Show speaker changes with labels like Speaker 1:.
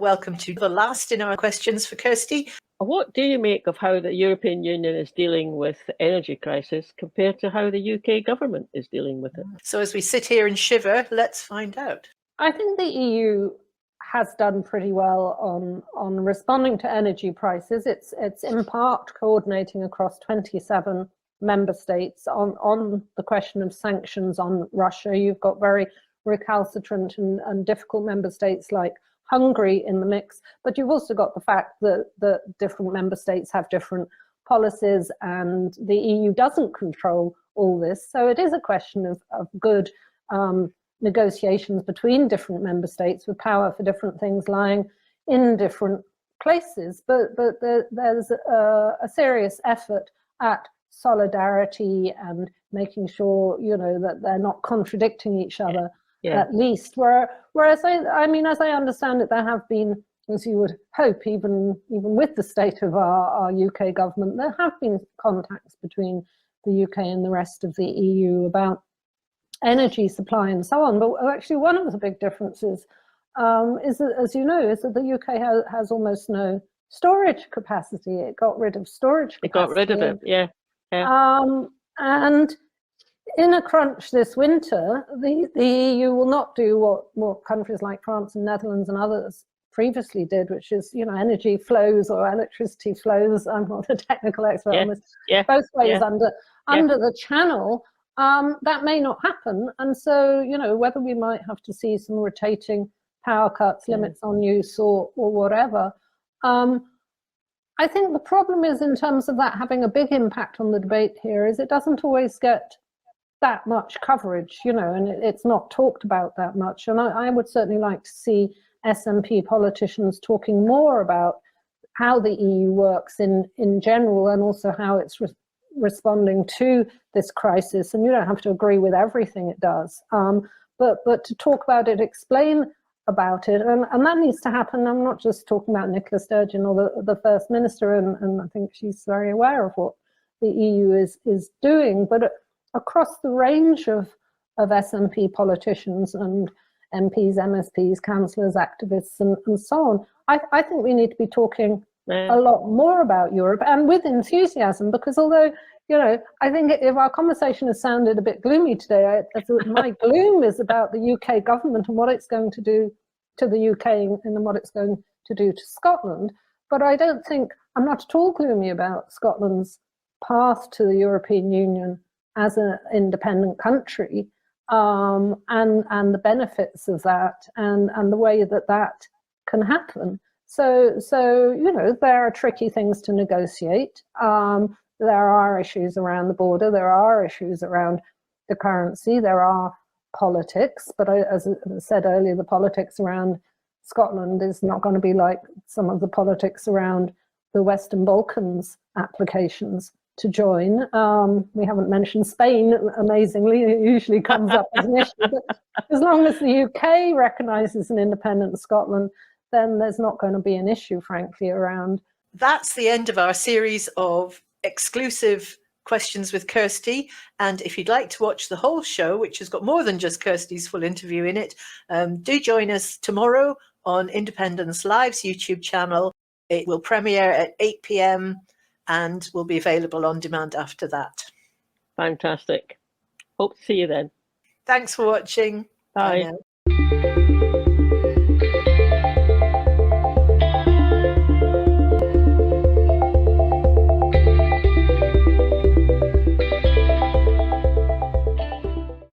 Speaker 1: welcome to the last in our questions for Kirsty.
Speaker 2: What do you make of how the European Union is dealing with the energy crisis compared to how the UK government is dealing with it?
Speaker 1: So as we sit here and shiver, let's find out.
Speaker 3: I think the EU has done pretty well on responding to energy prices. It's in part coordinating across 27 member states on the question of sanctions on Russia. You've got very recalcitrant and difficult member states like Hungary in the mix, but you've also got the fact that different member states have different policies and the EU doesn't control all this. So it is a question of good negotiations between different member states with power for different things lying in different places. But there's a serious effort at solidarity and making sure, that they're not contradicting each other. Yeah. At least, whereas I mean, as I understand it, there have been, as you would hope, even with the state of our UK government, there have been contacts between the UK and the rest of the EU about energy supply and so on. But actually, one of the big differences is that, as you know, is that the UK has almost no storage capacity. It got rid of storage capacity.
Speaker 2: It got rid of it, yeah.
Speaker 3: And in a crunch this winter, the EU will not do what countries like France and Netherlands and others previously did, which is, energy flows or electricity flows. I'm not a technical expert on this. Yeah. Both ways under the channel. That may not happen. And so, whether we might have to see some rotating power cuts, limits on use or whatever. I think the problem is, in terms of that having a big impact on the debate here, is it doesn't always get that much coverage, and it's not talked about that much. And I would certainly like to see SNP politicians talking more about how the EU works in general, and also how it's responding to this crisis. And you don't have to agree with everything it does, but to talk about it, explain about it, and that needs to happen. I'm not just talking about Nicola Sturgeon or the First Minister, and I think she's very aware of what the EU is doing, but across the range of SNP politicians and MPs, MSPs, councillors, activists, and so on, I think we need to be talking a lot more about Europe, and with enthusiasm, because although, I think if our conversation has sounded a bit gloomy today, my gloom is about the UK government and what it's going to do to the UK and what it's going to do to Scotland. But I'm not at all gloomy about Scotland's path to the European Union as an independent country, and the benefits of that, and the way that can happen. So there are tricky things to negotiate. There are issues around the border. There are issues around the currency. There are politics. But as I said earlier, the politics around Scotland is not going to be like some of the politics around the Western Balkans applications to join. We haven't mentioned Spain, amazingly. It usually comes up as an issue. But as long as the UK recognises an independent Scotland, then there's not going to be an issue, frankly, around.
Speaker 1: That's the end of our series of exclusive questions with Kirsty. And if you'd like to watch the whole show, which has got more than just Kirsty's full interview in it, do join us tomorrow on Independence Live's YouTube channel. It will premiere at 8 p.m. and will be available on demand after that.
Speaker 2: Fantastic. Hope to see you then.
Speaker 1: Thanks for watching.
Speaker 2: Bye.
Speaker 1: Bye now.